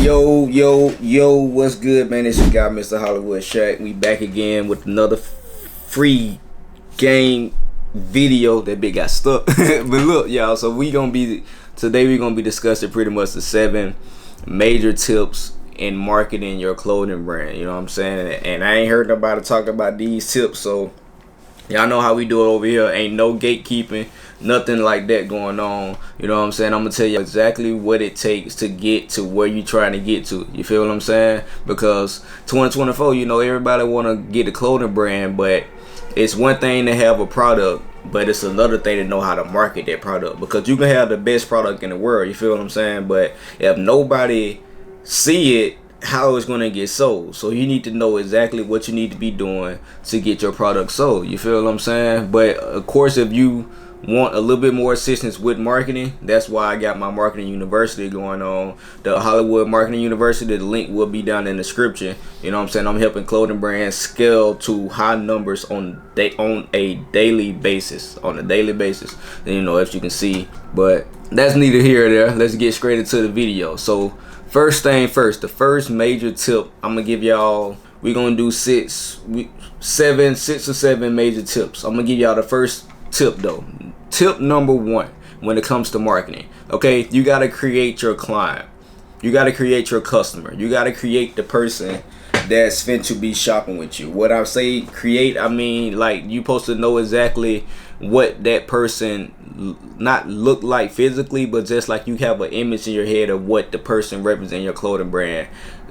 Yo, what's good, man? It's your guy, Mr. Hollywood Shaq. We back again with another free game video. That bit got stuck. But look, y'all, so today we're gonna be discussing pretty much the 7 major tips in marketing your clothing brand. You know what I'm saying? And I ain't heard nobody talk about these tips, so y'all know how we do it over here. Ain't no gatekeeping, nothing like that going on. You know what I'm saying? I'm gonna tell you exactly what it takes to get to where you're trying to get to. You feel what I'm saying? Because 2024, you know, everybody wanna get a clothing brand, but it's one thing to have a product, but it's another thing to know how to market that product. Because you can have the best product in the world, you feel what I'm saying? But if nobody see it, how it's going to get sold. So you need to know exactly what you need to be doing to get your product sold. You feel what I'm saying? But of course, if you want a little bit more assistance with marketing, that's why I got my marketing university going on, the Hollywood Marketing University. The link will be down in the description. You know what I'm saying? I'm helping clothing brands scale to high numbers on a daily basis. You know, if you can see, but that's neither here or there. Let's get straight into the video. So first thing first, the first major tip I'm gonna give y'all. We're gonna do six or seven major tips. I'm gonna give y'all the first tip though. Tip number 1 when it comes to marketing. Okay, you gotta create your client. You gotta create your customer. You gotta create the person that's fit to be shopping with you. What I say create, I mean like you supposed to know exactly what that person not look like physically, but just like you have an image in your head of what the person representing your clothing brand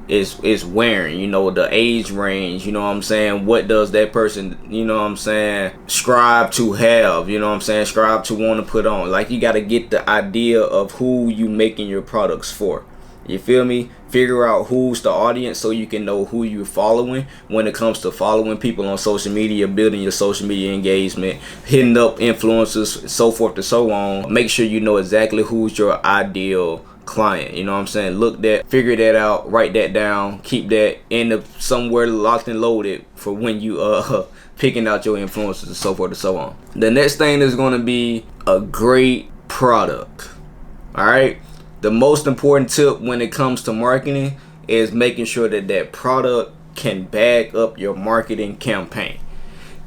is wearing. You know, the age range, you know what I'm saying? What does that person, you know what I'm saying, strive to have, you know what I'm saying, strive to want to put on. Like, you got to get the idea of who you making your products for. You feel me? Figure out who's the audience so you can know who you're following when it comes to following people on social media, building your social media engagement, hitting up influencers, so forth and so on. Make sure you know exactly who's your ideal client. You know what I'm saying? Figure that out, write that down, keep that somewhere locked and loaded for when you picking out your influencers and so forth and so on. The next thing is going to be a great product. All right. The most important tip when it comes to marketing is making sure that that product can back up your marketing campaign.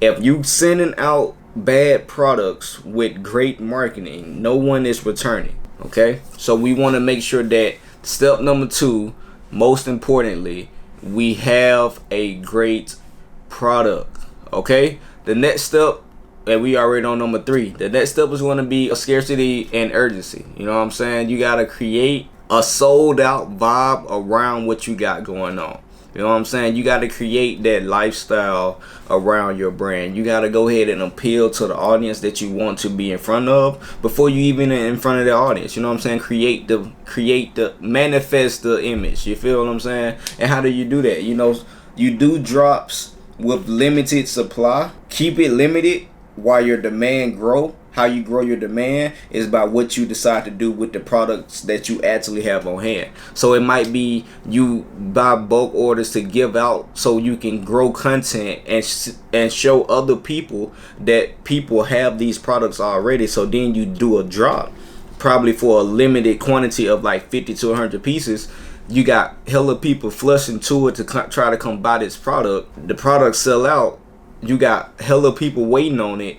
If you sending out bad products with great marketing, no one is returning. Okay, so we want to make sure that step number 2, most importantly, we have a great product. Okay, the next step, and we already on number 3, the next step is going to be a scarcity and urgency. You know what I'm saying? You got to create a sold out vibe around what you got going on. You know what I'm saying? You got to create that lifestyle around your brand. You got to go ahead and appeal to the audience that you want to be in front of before you even in front of the audience. You know what I'm saying? Manifest the image. You feel what I'm saying? And how do you do that? You know, you do drops with limited supply. Keep it limited while your demand grow. How you grow your demand is by what you decide to do with the products that you actually have on hand. So it might be you buy bulk orders to give out so you can grow content and show other people that people have these products already. So then you do a drop, probably for a limited quantity of like 50 to 100 pieces. You got hella people flushing to it to try to come buy this product. The product sell out. You got hella people waiting on it.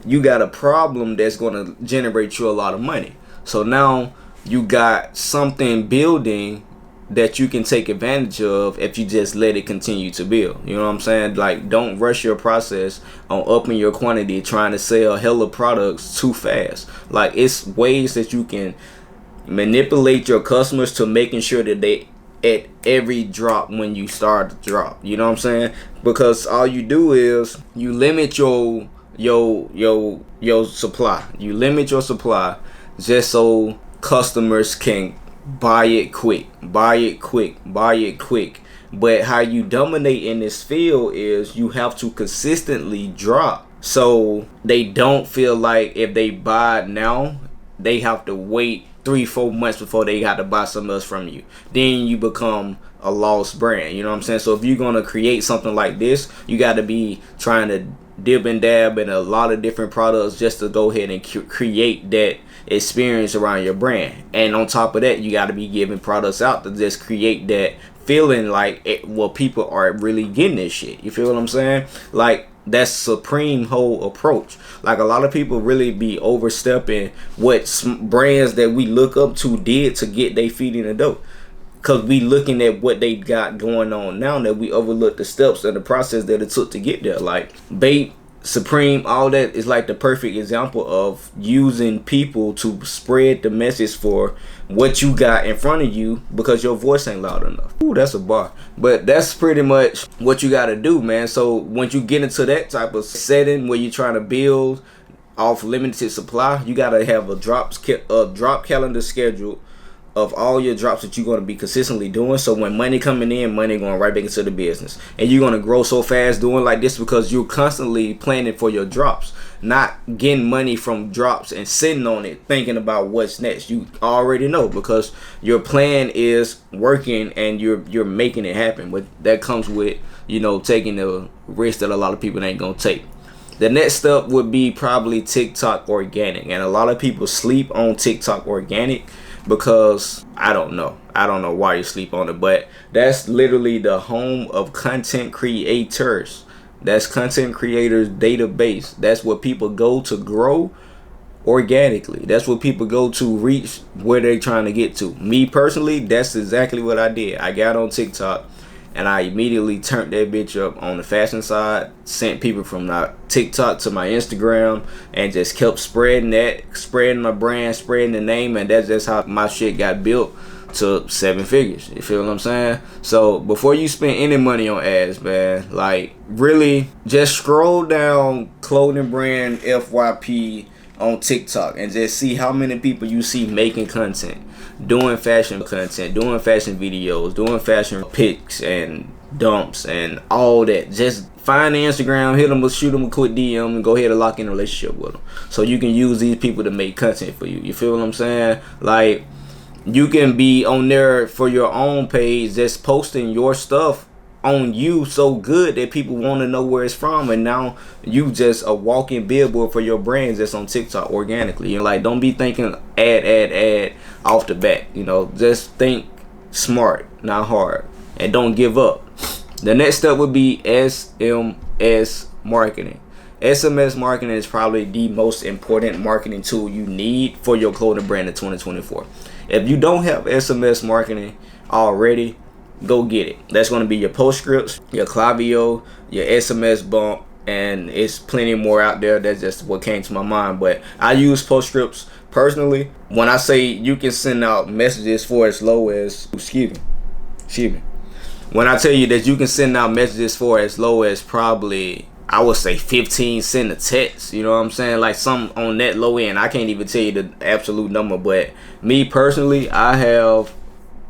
You got a problem that's going to generate you a lot of money. So now you got something building that you can take advantage of if you just let it continue to build. You know what I'm saying? Like, don't rush your process on upping your quantity, trying to sell hella products too fast. Like, it's ways that you can manipulate your customers to making sure that they at every drop when you start to drop. You know what I'm saying? Because all you do is you limit your supply. You limit your supply just so customers can buy it quick. But how you dominate in this field is you have to consistently drop so they don't feel like if they buy it now they have to wait 3-4 months before they got to buy something else from you. Then you become a lost brand. You know what I'm saying? So if you're gonna create something like this, you got to be trying to dib and dab in a lot of different products just to go ahead and create that experience around your brand. And on top of that, you got to be giving products out to just create that feeling like well, people are really getting this shit. You feel what I'm saying? Like, that's supreme whole approach. Like, a lot of people really be overstepping what brands that we look up to did to get their feet in the door, because we looking at what they got going on now, that we overlook the steps and the process that it took to get there. Like Bape, Supreme, all that is like the perfect example of using people to spread the message for what you got in front of you because your voice ain't loud enough. Ooh, that's a bar. But that's pretty much what you got to do, man. So once you get into that type of setting where you're trying to build off limited supply, you got to have a drop calendar schedule of all your drops that you're going to be consistently doing. So when money coming in, money going right back into the business, and you're going to grow so fast doing like this because you're constantly planning for your drops, not getting money from drops and sitting on it thinking about what's next. You already know because your plan is working and you're making it happen. But that comes with, you know, taking the risk that a lot of people ain't gonna take. The next step would be probably TikTok organic, and a lot of people sleep on TikTok organic because I don't know why you sleep on it, but that's literally the home of content creators. That's content creators database. That's what people go to grow organically. That's what people go to reach where they're trying to get to. Me personally, that's exactly what I did. I got on TikTok and I immediately turned that bitch up on the fashion side, sent people from my TikTok to my Instagram, and just kept spreading my brand, spreading the name, and that's just how my shit got built to 7 figures. You feel what I'm saying? So before you spend any money on ads, man, like, really just scroll down clothing brand FYP on TikTok and just see how many people you see making content, doing fashion content, doing fashion videos, doing fashion pics and dumps and all that. Just find the Instagram, hit them, shoot them a quick DM, and go ahead and lock in a relationship with them, so you can use these people to make content for you. You feel what I'm saying? Like, you can be on there for your own page, just posting your stuff on you so good that people want to know where it's from, and now you just a walking billboard for your brands that's on TikTok organically. You're like, don't be thinking ad off the bat. You know, just think smart, not hard, and don't give up. The next step would be SMS marketing. SMS marketing is probably the most important marketing tool you need for your clothing brand in 2024. If you don't have SMS marketing already, go get it. That's going to be your Postscripts, your Klaviyo, your SMS Bump, and it's plenty more out there. That's just what came to my mind. But I use Postscripts personally. When I say you can send out messages for as low as, excuse me. When I tell you that you can send out messages for as low as probably, I would say 15 cents a text, you know what I'm saying? Like, some on that low end. I can't even tell you the absolute number, but me personally, I have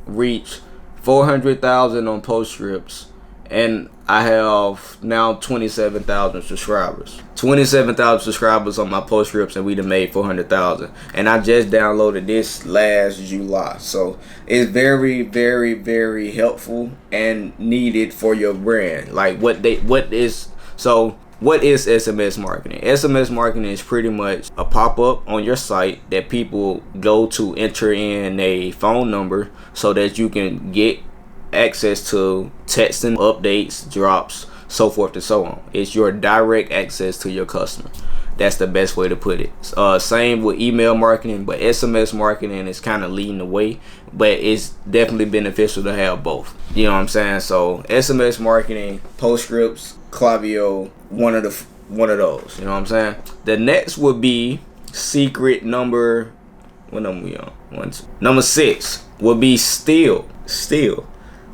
reached 400,000 on Postscripts, and I have now 27,000 subscribers. 27,000 subscribers on my Postscripts, and we done made 400,000. And I just downloaded this last July, so it's very, very, very helpful and needed for your brand. Like, what is SMS marketing? SMS marketing is pretty much a pop-up on your site that people go to enter in a phone number so that you can get access to texting, updates, drops, so forth and so on. It's your direct access to your customer. That's the best way to put it. Same with email marketing, but SMS marketing is kind of leading the way, but it's definitely beneficial to have both. You know what I'm saying? So SMS marketing, Postscripts, Klaviyo, one of those. You know what I'm saying? The next would be secret number. What number we on? 1, 2. Number 6 would be still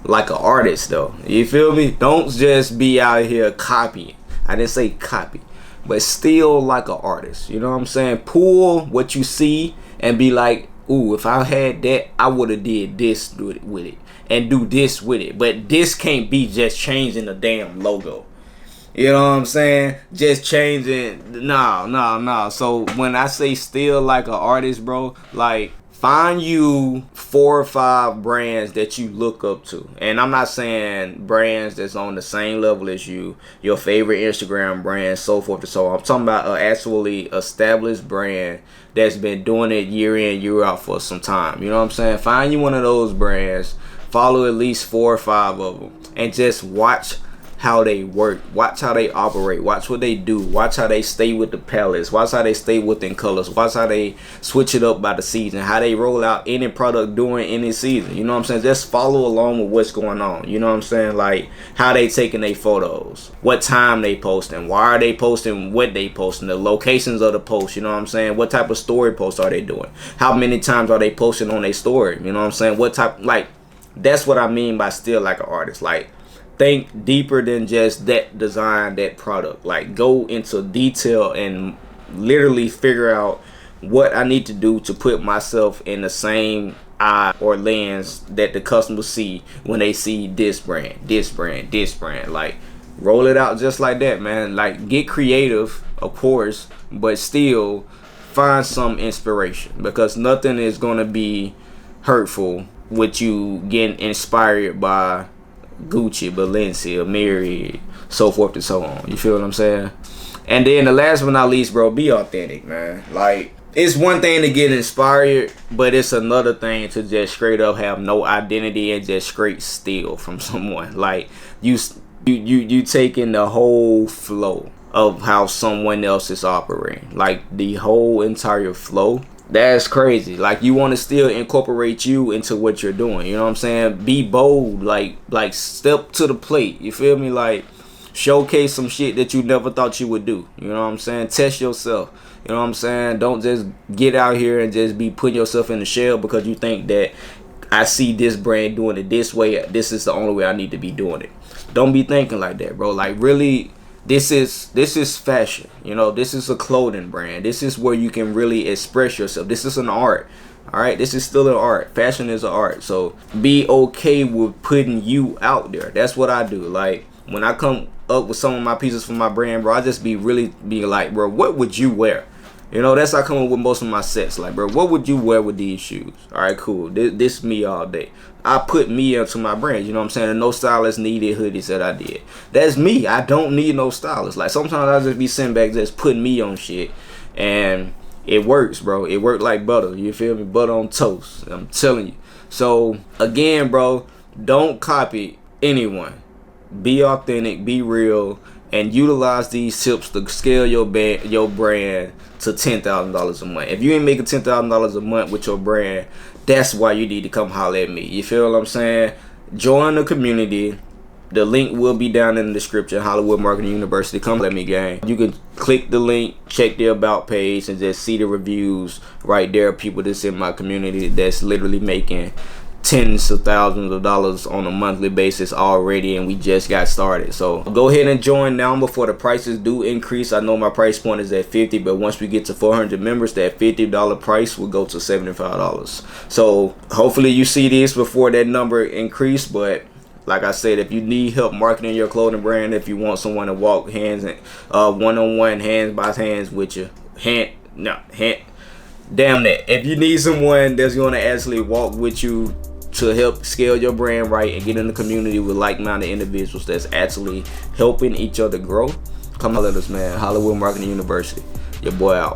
like an artist, though. You feel me? Don't just be out here copying. I didn't say copy, but still like an artist. You know what I'm saying? Pull what you see and be like, ooh, if I had that, I would have did this with it and do this with it. But this can't be just changing the damn logo. You know what I'm saying? Just changing. No. So when I say still like an artist, bro, like, find you 4 or 5 brands that you look up to. And I'm not saying brands that's on the same level as you, your favorite Instagram brand, so forth and so on. I'm talking about an actually established brand that's been doing it year in, year out for some time. You know what I'm saying? Find you one of those brands, follow at least 4 or 5 of them, and just watch how they work, watch how they operate, watch what they do, watch how they stay with the palettes, watch how they stay within colors, watch how they switch it up by the season, how they roll out any product during any season. You know what I'm saying? Just follow along with what's going on. You know what I'm saying? Like how they taking their photos, what time they posting, why are they posting what they posting, the locations of the post. You know what I'm saying? What type of story posts are they doing? How many times are they posting on their story? You know what I'm saying? What type, like, that's what I mean by still like an artist. Like, think deeper than just that design, that product. Like, go into detail and literally figure out what I need to do to put myself in the same eye or lens that the customers see when they see this brand, this brand, this brand. Like, roll it out just like that, man. Like, get creative, of course, but still find some inspiration, because nothing is going to be hurtful with you getting inspired by Gucci, Balenciaga, Mary, so forth and so on. You feel what I'm saying? And then the last but not least, bro, be authentic, man. Like, it's one thing to get inspired, but it's another thing to just straight up have no identity and just straight steal from someone. Like, you taking the whole flow of how someone else is operating, like the whole entire flow. That's crazy. Like, you want to still incorporate you into what you're doing. You know what I'm saying? Be bold. Like step to the plate. You feel me? Like, showcase some shit that you never thought you would do. You know what I'm saying? Test yourself. You know what I'm saying? Don't just get out here and just be putting yourself in the shell because you think that I see this brand doing it this way, this is the only way I need to be doing it. Don't be thinking like that, bro. Like, really, this is fashion. You know, this is a clothing brand. This is where you can really express yourself. This is an art. All right, this is still an art. Fashion is an art. So be okay with putting you out there. That's what I do. Like, when I come up with some of my pieces for my brand, bro, I just be like, bro, what would you wear? You know, that's how I come up with most of my sets. Like, bro, what would you wear with these shoes? All right, cool. This me all day. I put me into my brand. You know what I'm saying? And no stylist needed hoodies that I did. That's me. I don't need no stylist. Like, sometimes I just be sitting back just putting me on shit. And it works, bro. It worked like butter. You feel me? Butter on toast. I'm telling you. So, again, bro, don't copy anyone. Be authentic. Be real. And utilize these tips to scale your brand to $10,000 a month. If you ain't making $10,000 a month with your brand, that's why you need to come holler at me. You feel what I'm saying? Join the community. The link will be down in the description. Hollywood Marketing University. Come let me, gang. You can click the link, check the about page, and just see the reviews right there. People that's in my community that's literally making tens of thousands of dollars on a monthly basis already, and we just got started. So go ahead and join now before the prices do increase. I know my price point is at $50, but once we get to 400 members, that $50 price will go to $75. So hopefully you see this before that number increase. But like I said, if you need help marketing your clothing brand, if you want someone to walk hands and one-on-one, hands by hands with you, damn that. If you need someone that's going to actually walk with you to help scale your brand right and get in the community with like-minded individuals that's actually helping each other grow, come holler at us, man. Hollywood Marketing University. Your boy out.